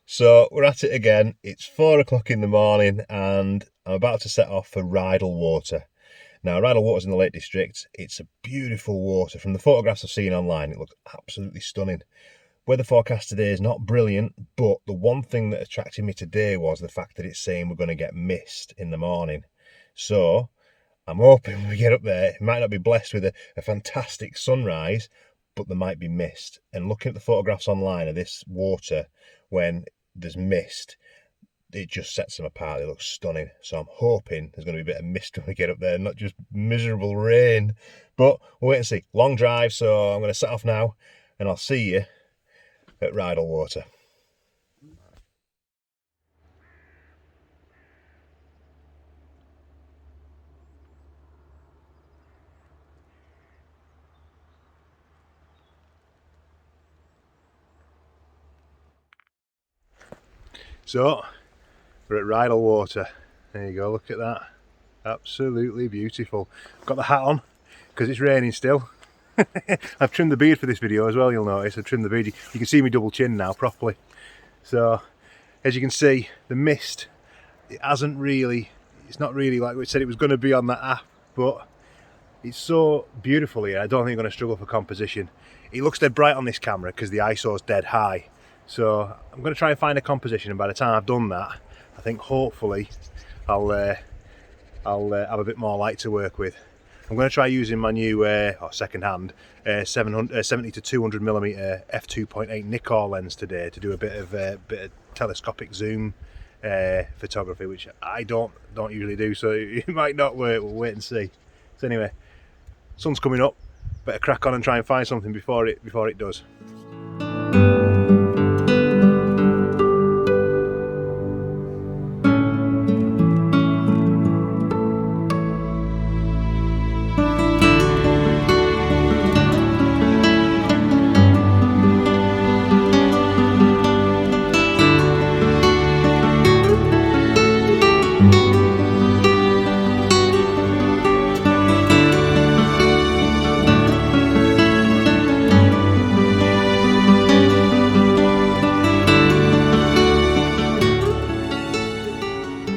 So we're at it again. It's 4 o'clock in the morning and I'm about to set off for Rydal Water. Now, Rydal Water's in the Lake District. It's a beautiful water. From the photographs I've seen online, it looks absolutely stunning. Weather forecast today is not brilliant, but the one thing that attracted me today was the fact that it's saying we're going to get mist in the morning. So I'm hoping when we get up there, it might not be blessed with a fantastic sunrise, but there might be mist. And looking at the photographs online of this water, when there's mist, it just sets them apart. It looks stunning. So I'm hoping there's going to be a bit of mist when we get up there, not just miserable rain. But we'll wait and see. Long drive, so I'm going to set off now and I'll see you at Rydal Water. So we're at Rydal Water. There you go, look at that. Absolutely beautiful. Got the hat on because it's raining still. I've trimmed the beard for this video as well, you'll notice. I've trimmed the beard. You can see me double chin now properly. So as you can see, the mist, it's not really like we said it was going to be on that app, but it's so beautiful here. I don't think I'm going to struggle for composition. It looks dead bright on this camera because the ISO's dead high. So I'm going to try and find a composition, and by the time I've done that, I think hopefully I'll have a bit more light to work with. I'm going to try using my new, or second-hand, 70-200mm f2.8 Nikkor lens today to do a bit of telescopic zoom photography, which I don't usually do, so it might not work. We'll wait and see. So anyway, sun's coming up. Better crack on and try and find something before it does.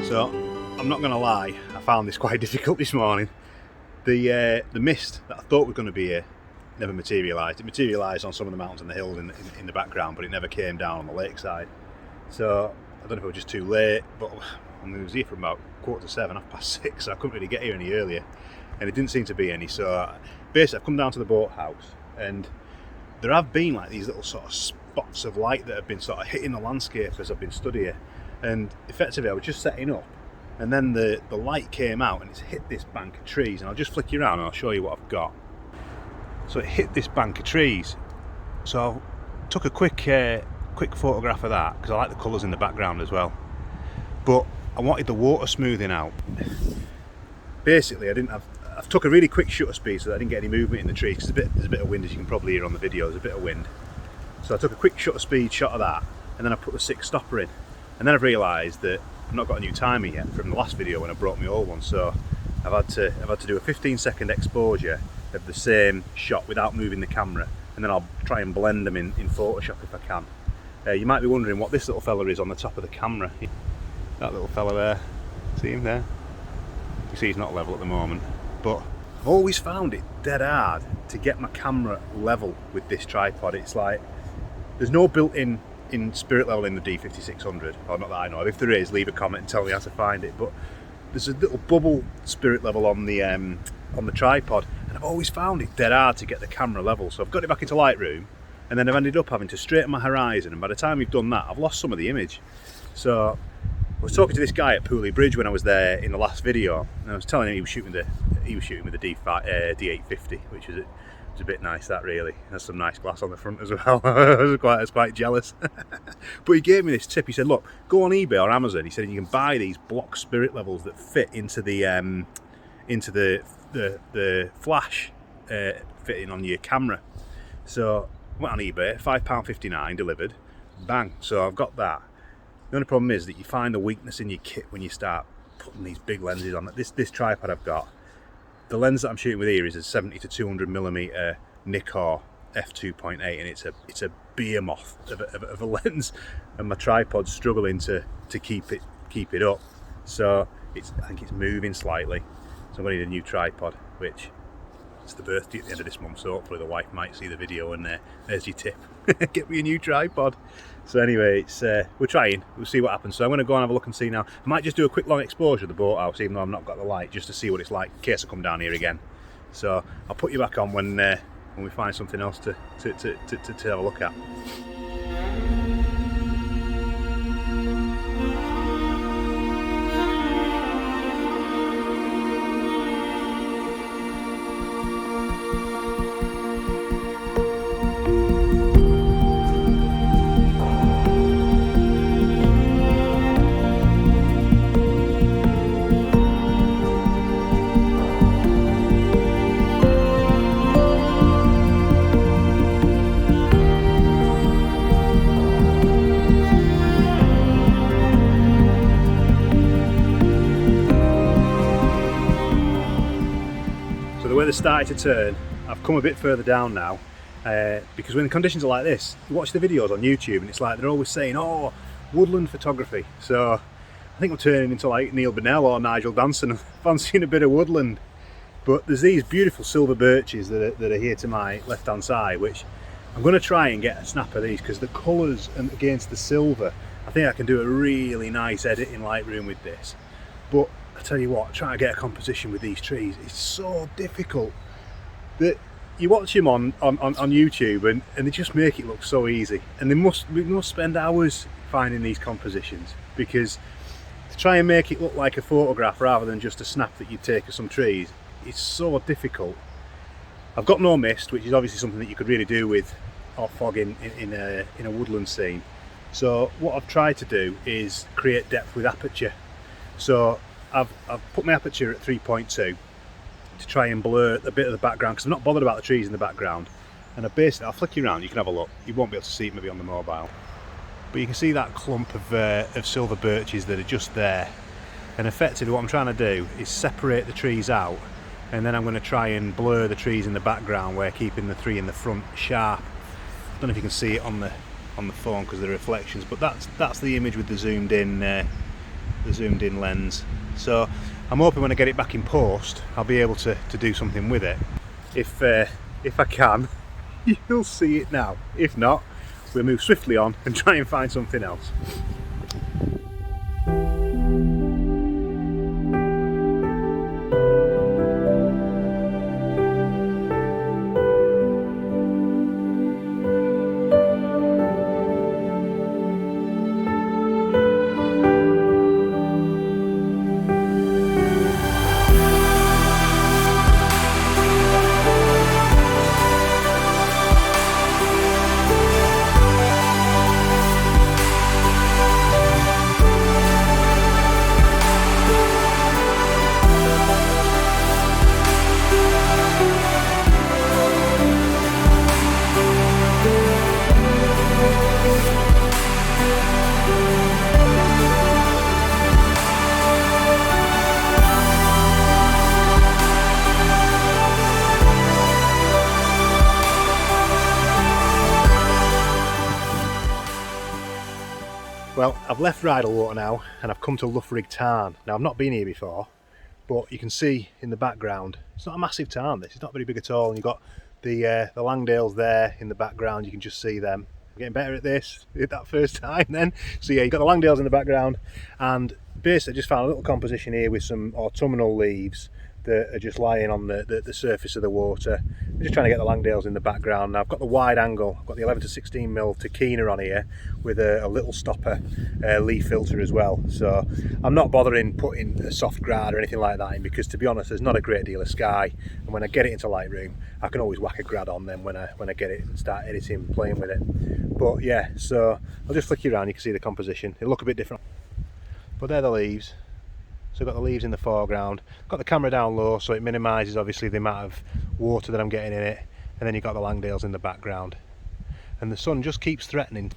So I'm not going to lie, I found this quite difficult this morning. The mist that I thought was going to be here never materialised. It materialised on some of the mountains and the hills in the background, but it never came down on the lakeside. So I don't know if it was just too late, but I was here from about 7:15, 6:30, so I couldn't really get here any earlier, and it didn't seem to be any. So basically I've come down to the boathouse, and there have been like these little sort of spots of light that have been sort of hitting the landscape as I've been studying. And effectively I was just setting up, and then the light came out and it's hit this bank of trees, and I'll just flick you around and I'll show you what I've got. So it hit this bank of trees, so I took a quick photograph of that because I like the colours in the background as well, but I wanted the water smoothing out. Basically I took a really quick shutter speed so that I didn't get any movement in the trees, because there's a bit of wind, as you can probably hear on the video. There's a bit of wind, so I took a quick shutter speed shot of that, and then I put the 6 stopper in. And then I've realised that I've not got a new timer yet from the last video when I brought my old one, so I've had to do a 15-second exposure of the same shot without moving the camera, and then I'll try and blend them in Photoshop if I can. You might be wondering what this little fella is on the top of the camera. That little fella there, see him there? You see he's not level at the moment, but I've always found it dead hard to get my camera level with this tripod. It's like there's no built-in spirit level in the D5600, or not that I know of. If there is, leave a comment and tell me how to find it. But there's a little bubble spirit level on the tripod, and I've always found it dead hard to get the camera level. So I've got it back into Lightroom, and then I've ended up having to straighten my horizon, and by the time we've done that, I've lost some of the image. So I was talking to this guy at Pooley Bridge when I was there in the last video, and I was telling him he was shooting with the D850, which was a bit nice. That really has some nice glass on the front as well. I was quite jealous. But he gave me this tip. He said, look, go on eBay or Amazon. He said you can buy these block spirit levels that fit into the flash fitting on your camera. So I went on eBay, £5.59 delivered, bang. So I've got that. The only problem is that you find the weakness in your kit when you start putting these big lenses on it. This tripod I've got, the lens that I'm shooting with here is a 70-200mm Nikkor f2.8, and it's a behemoth of a lens, and my tripod's struggling to keep it up. So I think it's moving slightly. So I'm going to need a new tripod, which it's the birthday at the end of this month, so hopefully the wife might see the video and there's your tip. Get me a new tripod. So anyway, it's we're trying, we'll see what happens. So I'm going to go and have a look and see now. I might just do a quick long exposure of the boathouse, even though I've not got the light, just to see what it's like in case I come down here again. So I'll put you back on when we find something else to have a look at. The weather's started to turn. I've come a bit further down now because when the conditions are like this, you watch the videos on YouTube and it's like they're always saying, oh, woodland photography. So I think I'm turning into like Neil Bonnell or Nigel Danson, fancying a bit of woodland. But there's these beautiful silver birches that are here to my left hand side, which I'm going to try and get a snap of these because the colours and against the silver, I think I can do a really nice edit in Lightroom with this. But I tell you what, trying to get a composition with these trees is so difficult that you watch them on YouTube and they just make it look so easy. And we must spend hours finding these compositions, because to try and make it look like a photograph rather than just a snap that you take of some trees, it's so difficult. I've got no mist, which is obviously something that you could really do with or fog in a woodland scene. So what I've tried to do is create depth with aperture. So I've put my aperture at 3.2 to try and blur a bit of the background, because I'm not bothered about the trees in the background. And I'll flick you around, you can have a look. You won't be able to see it maybe on the mobile, but you can see that clump of silver birches that are just there. And effectively what I'm trying to do is separate the trees out, and then I'm going to try and blur the trees in the background, where keeping the three in the front sharp. I don't know if you can see it on the phone because of the reflections, but that's the image with the zoomed in lens. So I'm hoping when I get it back in post, I'll be able to do something with it. If I can, you'll see it now. If not, we'll move swiftly on and try and find something else. Well, I've left Rydal Water now and I've come to Loughrigg Tarn. Now, I've not been here before, but you can see in the background, it's not a massive tarn this, it's not very big at all, and you've got the Langdales there in the background, you can just see them. I'm getting better at this, did that first time then. So yeah, you've got the Langdales in the background, and basically I just found a little composition here with some autumnal leaves that are just lying on the surface of the water. I'm just trying to get the Langdales in the background. Now I've got the wide angle, I've got the 11-16mm Tacchina on here with a little stopper leaf filter as well. So I'm not bothering putting a soft grad or anything like that in, because to be honest there's not a great deal of sky, and when I get it into Lightroom I can always whack a grad on them when I get it and start editing, playing with it. But yeah, so I'll just flick you around, you can see the composition. It'll look a bit different, but they're the leaves. So I've got the leaves in the foreground, got the camera down low so it minimises obviously the amount of water that I'm getting in it, and then you've got the Langdales in the background, and the sun just keeps threatening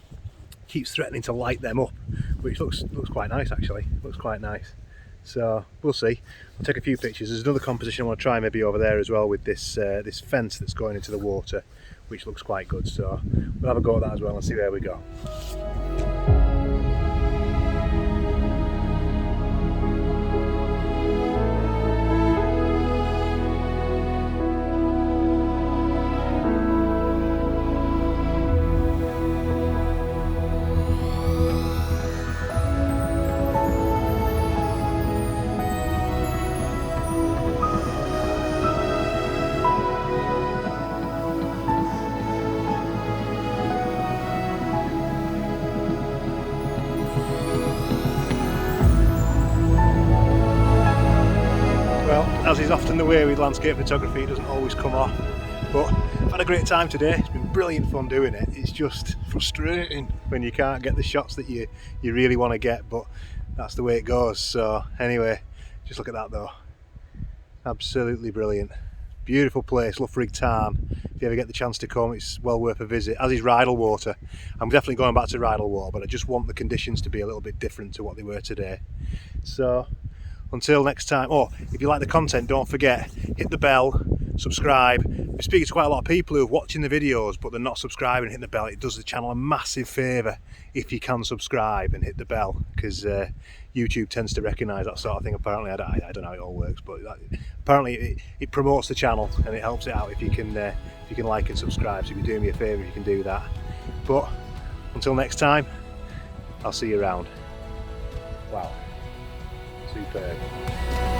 to light them up, which looks quite nice actually, looks quite nice. So we'll see, I'll take a few pictures. There's another composition I want to try maybe over there as well with this this fence that's going into the water which looks quite good. So we'll have a go at that as well and see where we go. As is often the way with landscape photography, it doesn't always come off, but I've had a great time today. It's been brilliant fun doing it. It's just frustrating when you can't get the shots that you really want to get, but that's the way it goes. So anyway, just look at that though, absolutely brilliant. Beautiful place, Loughrigg Tarn. If you ever get the chance to come, it's well worth a visit, as is Rydal Water. I'm definitely going back to Rydal Water, but I just want the conditions to be a little bit different to what they were today. So until next time, if you like the content, don't forget, hit the bell, subscribe. I'm speaking to quite a lot of people who are watching the videos but they're not subscribing and hitting the bell. It does the channel a massive favour if you can subscribe and hit the bell, because YouTube tends to recognise that sort of thing. Apparently, I don't know how it all works, but apparently it promotes the channel and it helps it out if you can like and subscribe. So if you're doing me a favour, you can do that. But until next time, I'll see you around. Wow. Superb.